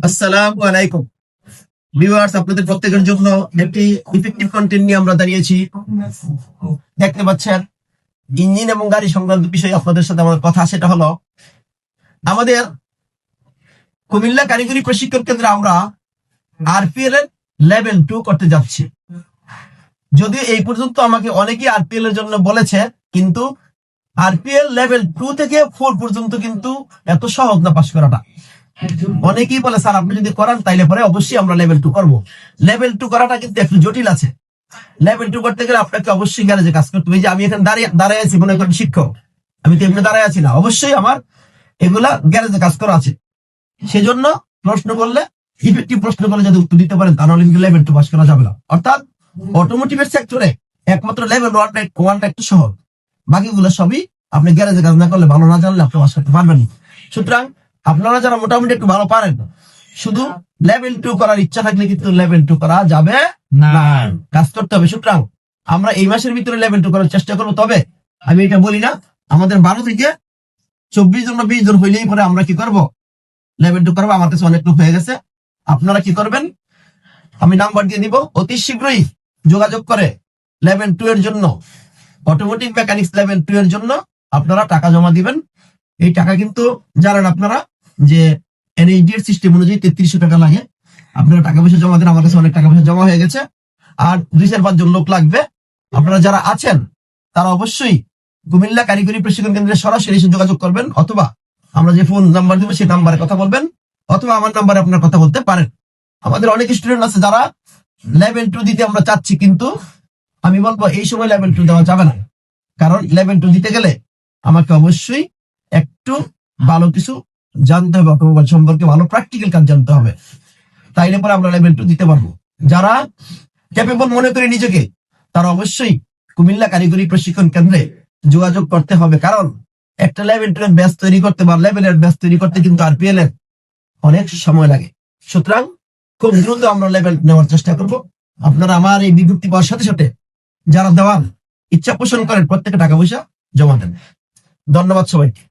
আসসালামু আলাইকুম ভিউয়ার্স, আপনাদের প্রত্যেকের জন্য একটি ইফেক্টিভ কন্টেন্ট নিয়ে আমরা দাঁড়িয়েছি। দেখতে পাচ্ছেন ইঞ্জিন এবং গাড়ি সংক্রান্ত বিষয়ে আপনাদের সাথে আমাদের কথা। সেটা হলো আমাদের কুমিল্লা কারিগরি প্রশিক্ষণ কেন্দ্রে আমরা আরপিএল এর লেভেল 2 করতে যাচ্ছি। যদিও এই পর্যন্ত আমাকে অনেকেই আরপিএল এর জন্য বলেছে, কিন্তু আরপিএল লেভেল 2 থেকে 4 পর্যন্ত কিন্তু এত সহজ না পাস করাটা। অনেকেই বলে স্যার আপনি যদি করান তাইলে পরে অবশ্যই আমরা লেভেল 2 করবো। লেভেল 2 করাটা কিন্তু একটু জটিল আছে। লেভেল 2 করতে গেলে আপনাকে অবশ্যই গ্যারেজে কাজ করতে হবে। যে আমি এখানে দাঁড়িয়ে আছি, মনে করেন শিক্ষক, আমি তো এমনি দাঁড়ায় আছি না, অবশ্যই আমার এগুলা গ্যারেজে কাজ করা আছে। সেজন্য প্রশ্ন করলে, ইফেক্টিভ প্রশ্ন করলে যদি উত্তর দিতে পারেন তাহলে কিন্তু লেভেল 2 পাস করা যাবে না। অর্থাৎ অটোমোটিভের সেক্টরে একমাত্র লেভেল 1টা একটু সহজ, বাকিগুলো সবই আপনি গ্যারেজে কাজ না করলে, ভালো না জানলে আপনি পাস করতে পারবেন না। সুতরাং আপনারা যারা মোটামুটি একটু ভালো পারেন, শুধু লেভেল 2 করার ইচ্ছা থাকলে কিন্তু লেভেল 2 করা যাবে না, কাজ করতে হবে। সুতরাং আমরা এই মাসের ভিতরে লেভেল 2 করার চেষ্টা করবো। তবে আমি এটা বলি না, আমাদের 12 থেকে 24 জন বা 20 জন হইলেই পরে আমরা কি করব, লেভেল 2 করবো। আমার কাছে অনেক লোক হয়ে গেছে। আপনারা কি করবেন, আমি নাম্বার দিয়ে দিব, অতি শীঘ্রই যোগাযোগ করে লেভেল 2 এর জন্য, অটোমোটিভ মেকানিক্স লেভেল 2 এর জন্য আপনারা টাকা জমা দিবেন। এই টাকা কিন্তু জানেন আপনারা যে এনএইচডি এর সিস্টেম অনুযায়ী 3300 টাকা লাগে। আপনারা টাকা পয়সা জমা দেন, আমার কাছে অনেক টাকা পয়সা জমা হয়ে গেছে। আর 2-4-5 জন লোক লাগবে। আপনারা যারা আছেন তারা অবশ্যই কুমিল্লা কারিগরি প্রশিক্ষণ কেন্দ্রে সরাসরি এসে যোগাযোগ করবেন, অথবা আমরা যে ফোন নাম্বার দিব সেই নাম্বারে কথা বলবেন, অথবা আমার নাম্বারে আপনার কথা বলতে পারেন। আমাদের অনেক স্টুডেন্ট আছে যারা লেভেল 2 দিতে আমরা চাচ্ছি, কিন্তু আমি বলবো এই সময় লেভেল 2 দেওয়া যাবে না। কারণ লেভেল 2 দিতে গেলে আমাকে অবশ্যই একটু ভালো কিছু জানতে হবে, অটোমোবাইল সম্পর্কে ভালো প্র্যাকটিক্যাল কাজ জানতে হবে, তাইলে পরে আমরা লেভেল 2 দিতে পারবো। যারা ক্যাপেবল মনে করে নিজেকে, তারা অবশ্যই কুমিল্লা কারিগরি প্রশিক্ষণ কেন্দ্রে যোগাযোগ করতে হবে। কারণ একটা লেভেল 2 এর ব্যাচ তৈরি করতে বা লেভেলের ব্যাচ তৈরি করতে কিন্তু আরপিএল এর অনেক সময় লাগে। সুতরাং খুব দ্রুত আমরা লেভেল নেওয়ার চেষ্টা করব। আপনারা আমার এই বিজ্ঞপ্তি পাওয়ার সাথে সাথে যারা দেওয়ার ইচ্ছা পোষণ করেন, প্রত্যেকে টাকা পয়সা জমা দেন। ধন্যবাদ সবাইকে।